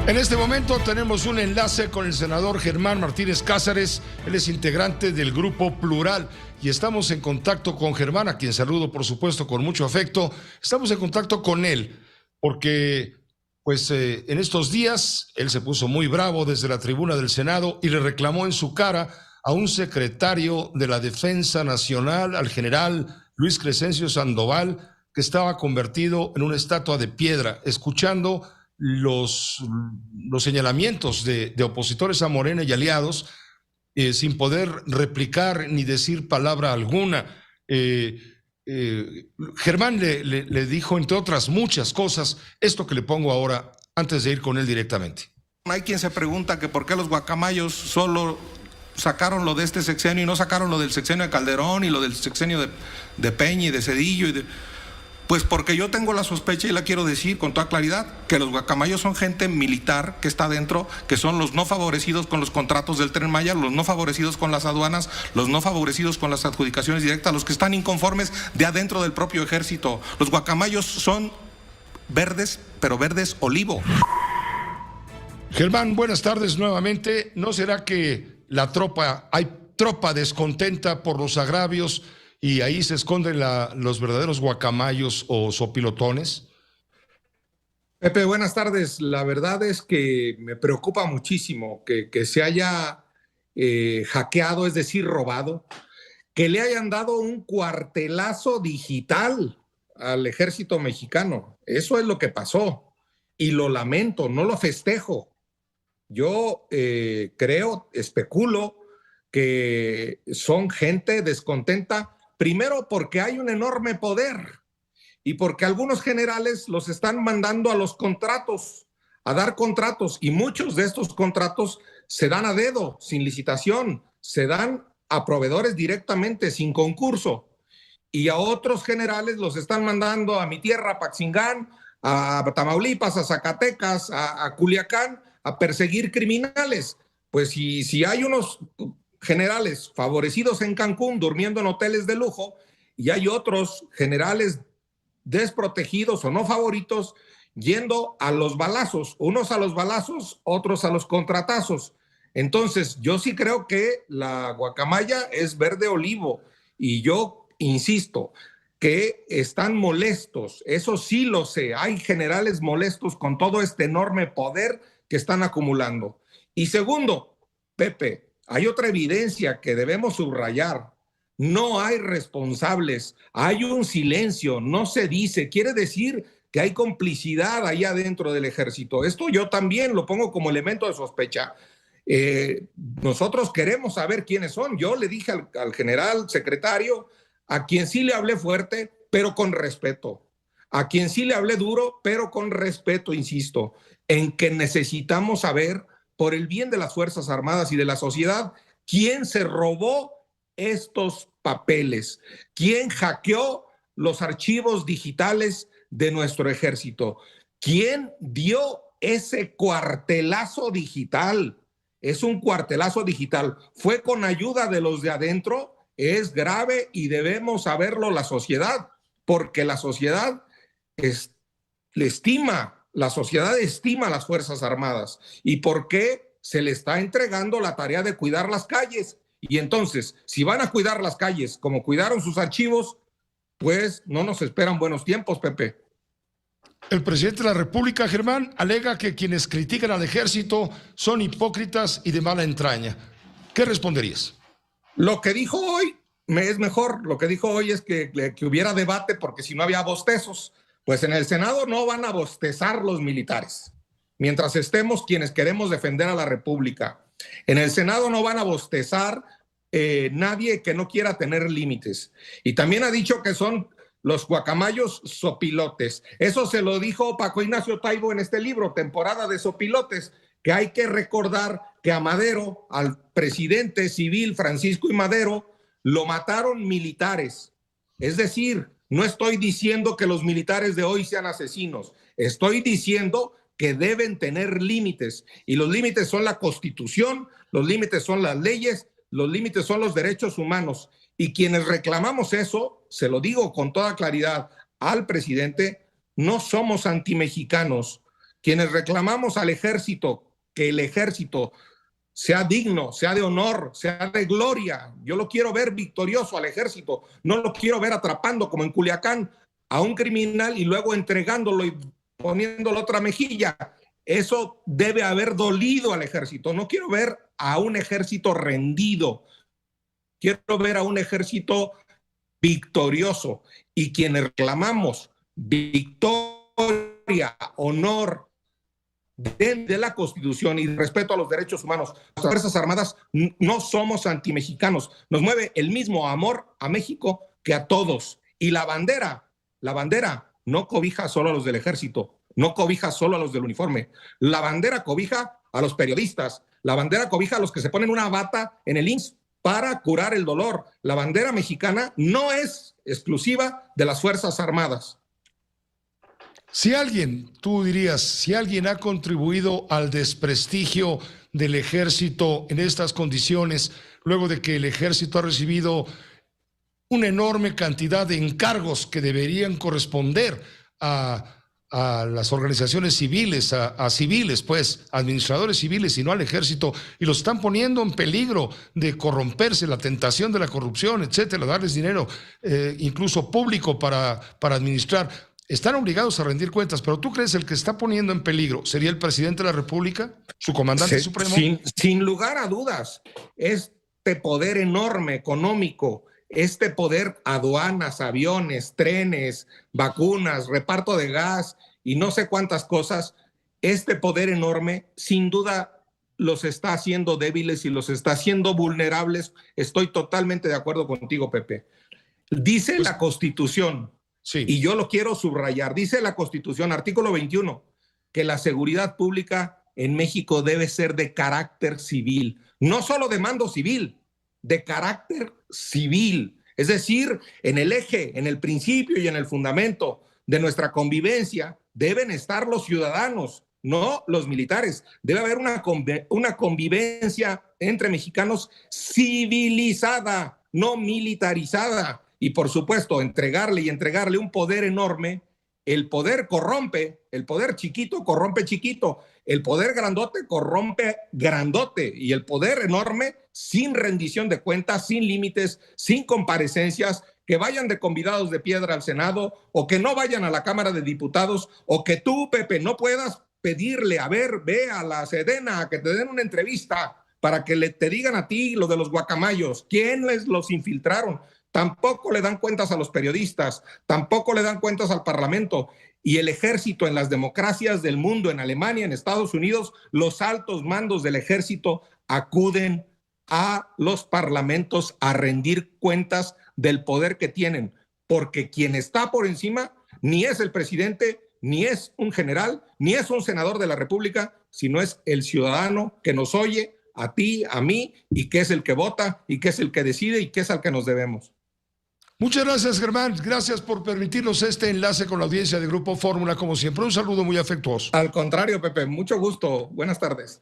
En este momento tenemos un enlace con el senador Germán Martínez Cázares. Él es integrante del Grupo Plural y estamos en contacto con Germán, a quien saludo por supuesto con mucho afecto. Estamos en contacto con él porque en estos días él se puso muy bravo desde la tribuna del Senado y le reclamó en su cara a un secretario de la Defensa Nacional, al general Luis Crescencio Sandoval, que estaba convertido en una estatua de piedra, escuchando los señalamientos de opositores a Morena y aliados, sin poder replicar ni decir palabra alguna. Germán le dijo, entre otras muchas cosas, esto que le pongo ahora antes de ir con él directamente. Hay quien se pregunta que por qué los guacamayos solo sacaron lo de este sexenio y no sacaron lo del sexenio de Calderón y lo del sexenio de Peña y de Cedillo Pues porque yo tengo la sospecha, y la quiero decir con toda claridad, que los guacamayos son gente militar que está dentro, que son los no favorecidos con los contratos del Tren Maya, los no favorecidos con las aduanas, los no favorecidos con las adjudicaciones directas, los que están inconformes de adentro del propio ejército. Los guacamayos son verdes, pero verdes olivo. Germán, buenas tardes nuevamente. ¿No será que hay tropa descontenta por los agravios y ahí se esconden los verdaderos guacamayos o sopilotones? Pepe, buenas tardes. La verdad es que me preocupa muchísimo que se haya hackeado, es decir, robado, que le hayan dado un cuartelazo digital al ejército mexicano. Eso es lo que pasó y lo lamento, no lo festejo. Yo especulo que son gente descontenta, primero porque hay un enorme poder y porque algunos generales los están mandando a los contratos, a dar contratos, y muchos de estos contratos se dan a dedo, sin licitación, se dan a proveedores directamente, sin concurso, y a otros generales los están mandando a mi tierra, a Paxingán, a Tamaulipas, a Zacatecas, a Culiacán, a perseguir criminales. Pues si hay unos generales favorecidos en Cancún durmiendo en hoteles de lujo y hay otros generales desprotegidos o no favoritos yendo a los balazos, unos a los balazos, otros a los contratazos. Entonces yo sí creo que la guacamaya es verde olivo y yo insisto que están molestos, eso sí lo sé, hay generales molestos con todo este enorme poder que están acumulando. Y segundo, Pepe, hay otra evidencia que debemos subrayar. No hay responsables, hay un silencio, no se dice. Quiere decir que hay complicidad ahí adentro del ejército. Esto yo también lo pongo como elemento de sospecha. Nosotros queremos saber quiénes son. Yo le dije al general secretario, a quien sí le hablé fuerte, pero con respeto. A quien sí le hablé duro, pero con respeto, insisto, en que necesitamos saber, por el bien de las Fuerzas Armadas y de la sociedad, quién se robó estos papeles, quién hackeó los archivos digitales de nuestro ejército, quién dio ese cuartelazo digital. Es un cuartelazo digital. Fue con ayuda de los de adentro. Es grave y debemos saberlo la sociedad, porque la sociedad la sociedad estima a las Fuerzas Armadas. ¿Y por qué se le está entregando la tarea de cuidar las calles? Y entonces, si van a cuidar las calles como cuidaron sus archivos, pues no nos esperan buenos tiempos, Pepe. El presidente de la República, Germán, alega que quienes critican al ejército son hipócritas y de mala entraña. ¿Qué responderías? Lo que dijo hoy es mejor. Lo que dijo hoy es que hubiera debate, porque si no había bostezos. Pues en el Senado no van a bostezar los militares, mientras estemos quienes queremos defender a la República. En el Senado no van a bostezar nadie que no quiera tener límites. Y también ha dicho que son los guacamayos sopilotes. Eso se lo dijo Paco Ignacio Taibo en este libro, Temporada de Sopilotes, que hay que recordar que a Madero, al presidente civil Francisco I. Madero, lo mataron militares. Es decir, no estoy diciendo que los militares de hoy sean asesinos, estoy diciendo que deben tener límites, y los límites son la Constitución, los límites son las leyes, los límites son los derechos humanos, y quienes reclamamos eso, se lo digo con toda claridad al presidente, no somos antimexicanos. quienes reclamamos al ejército, que el ejército sea digno, sea de honor, sea de gloria. Yo lo quiero ver victorioso al ejército, no lo quiero ver atrapando como en Culiacán a un criminal y luego entregándolo y poniéndole otra mejilla. Eso debe haber dolido al ejército. No quiero ver a un ejército rendido, quiero ver a un ejército victorioso. Y quienes reclamamos victoria, honor, de la Constitución y respeto a los derechos humanos, las Fuerzas Armadas no somos antimexicanos. Nos mueve el mismo amor a México que a todos. Y la bandera no cobija solo a los del ejército, no cobija solo a los del uniforme. La bandera cobija a los periodistas, la bandera cobija a los que se ponen una bata en el IMSS para curar el dolor. La bandera mexicana no es exclusiva de las Fuerzas Armadas. Si alguien, tú dirías, si alguien ha contribuido al desprestigio del ejército en estas condiciones, luego de que el ejército ha recibido una enorme cantidad de encargos que deberían corresponder a las organizaciones civiles, a civiles, pues, administradores civiles y no al ejército, y los están poniendo en peligro de corromperse, la tentación de la corrupción, etcétera, darles dinero, incluso público para administrar. Están obligados a rendir cuentas, pero ¿tú crees el que está poniendo en peligro sería el presidente de la República, su comandante supremo? Sin lugar a dudas, este poder enorme económico, este poder, aduanas, aviones, trenes, vacunas, reparto de gas y no sé cuántas cosas, este poder enorme sin duda los está haciendo débiles y los está haciendo vulnerables. Estoy totalmente de acuerdo contigo, Pepe. Dice la Constitución, sí, y yo lo quiero subrayar, dice la Constitución, artículo 21, que la seguridad pública en México debe ser de carácter civil, no solo de mando civil, de carácter civil. Es decir, en el eje, en el principio y en el fundamento de nuestra convivencia deben estar los ciudadanos, no los militares. Debe haber una convivencia entre mexicanos civilizada, no militarizada. Y por supuesto, entregarle un poder enorme. El poder corrompe, el poder chiquito corrompe chiquito, el poder grandote corrompe grandote, y el poder enorme sin rendición de cuentas, sin límites, sin comparecencias, que vayan de convidados de piedra al Senado o que no vayan a la Cámara de Diputados, o que tú, Pepe, no puedas pedirle, a ver, ve a la Sedena a que te den una entrevista para que te digan a ti lo de los guacamayos, quiénes los infiltraron. Tampoco le dan cuentas a los periodistas, tampoco le dan cuentas al Parlamento. Y el ejército en las democracias del mundo, en Alemania, en Estados Unidos, los altos mandos del ejército acuden a los parlamentos a rendir cuentas del poder que tienen, porque quien está por encima ni es el presidente, ni es un general, ni es un senador de la República, sino es el ciudadano que nos oye, a ti, a mí, y que es el que vota, y que es el que decide, y que es al que nos debemos. Muchas gracias, Germán. Gracias por permitirnos este enlace con la audiencia de Grupo Fórmula, como siempre. Un saludo muy afectuoso. Al contrario, Pepe, mucho gusto. Buenas tardes.